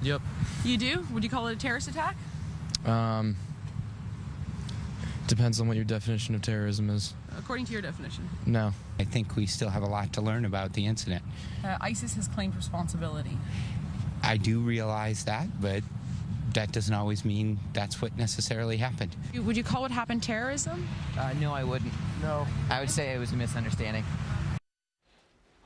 Yep. You do? Would you call it a terrorist attack? Depends on what your definition of terrorism is. According to your definition. No. I think we still have a lot to learn about the incident. ISIS has claimed responsibility. I do realize that, but that doesn't always mean that's what necessarily happened. Would you call what happened terrorism? No, I wouldn't. No. I would say it was a misunderstanding.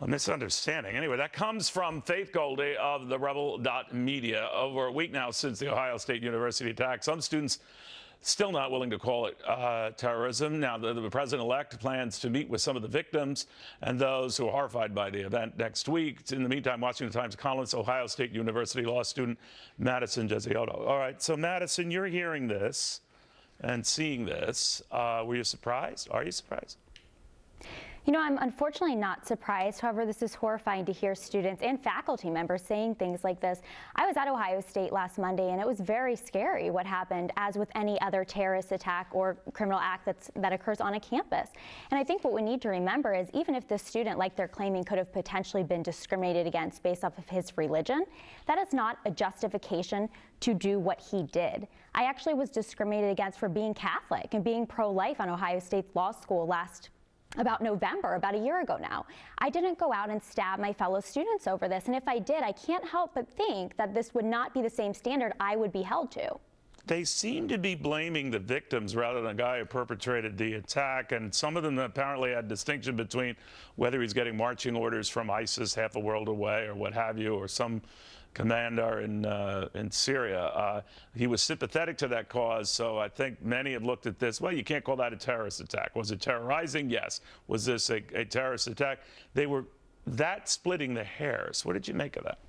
A misunderstanding. Anyway, that comes from Faith Goldie of the Rebel.media. Over a week now since the Ohio State University attack, some students still not willing to call it terrorism. Now, the president-elect plans to meet with some of the victims and those who are horrified by the event next week. In the meantime, Washington Times columnist, Ohio State University law student Madison Gesiotto. All right, so Madison, you're hearing this and seeing this. Were you surprised? Are you surprised? You know, I'm unfortunately not surprised. However, this is horrifying to hear students and faculty members saying things like this. I was at Ohio State last Monday, and it was very scary what happened, as with any other terrorist attack or criminal act that occurs on a campus. And I think what we need to remember is even if this student, like they're claiming, could have potentially been discriminated against based off of his religion, that is not a justification to do what he did. I actually was discriminated against for being Catholic and being pro-life on Ohio State's law school about November, about a year ago now. I didn't go out and stab my fellow students over this, and if I did, I can't help but think that this would not be the same standard I would be held to. They seem to be blaming the victims rather than the guy who perpetrated the attack, and some of them apparently had distinction between whether he's getting marching orders from ISIS half a world away or what have you, or some commander in Syria. He was sympathetic to that cause, so I think many have looked at this. Well, you can't call that a terrorist attack. Was it terrorizing? Yes. Was this a terrorist attack? They were that splitting the hairs. What did you make of that?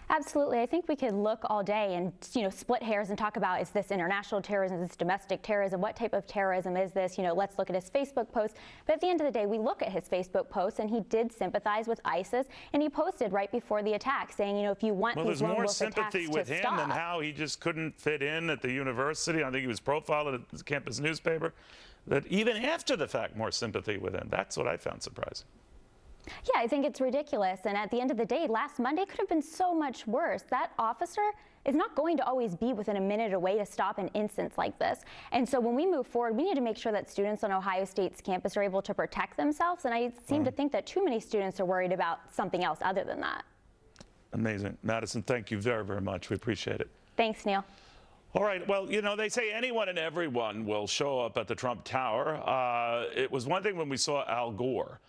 Absolutely. I think we could look all day and, split hairs and talk about, is this international terrorism, is this domestic terrorism, what type of terrorism is this? Let's look at his Facebook post. But at the end of the day, we look at his Facebook post, and he did sympathize with ISIS, and he posted right before the attack saying, if you want these lone wolf attacks to stop. Well, there's more sympathy with him than how he just couldn't fit in at the university. I think he was profiled at the campus newspaper. That even after the fact, more sympathy with him. That's what I found surprising. Yeah, I think it's ridiculous. And at the end of the day, last Monday could have been so much worse. That officer is not going to always be within a minute away to stop an instance like this. And so when we move forward, we need to make sure that students on Ohio State's campus are able to protect themselves. And I seem to think that too many students are worried about something else other than that. Amazing. Madison, thank you very, very much. We appreciate it. Thanks, Neil. All right. Well, they say anyone and everyone will show up at the Trump Tower. It was one thing when we saw Al Gore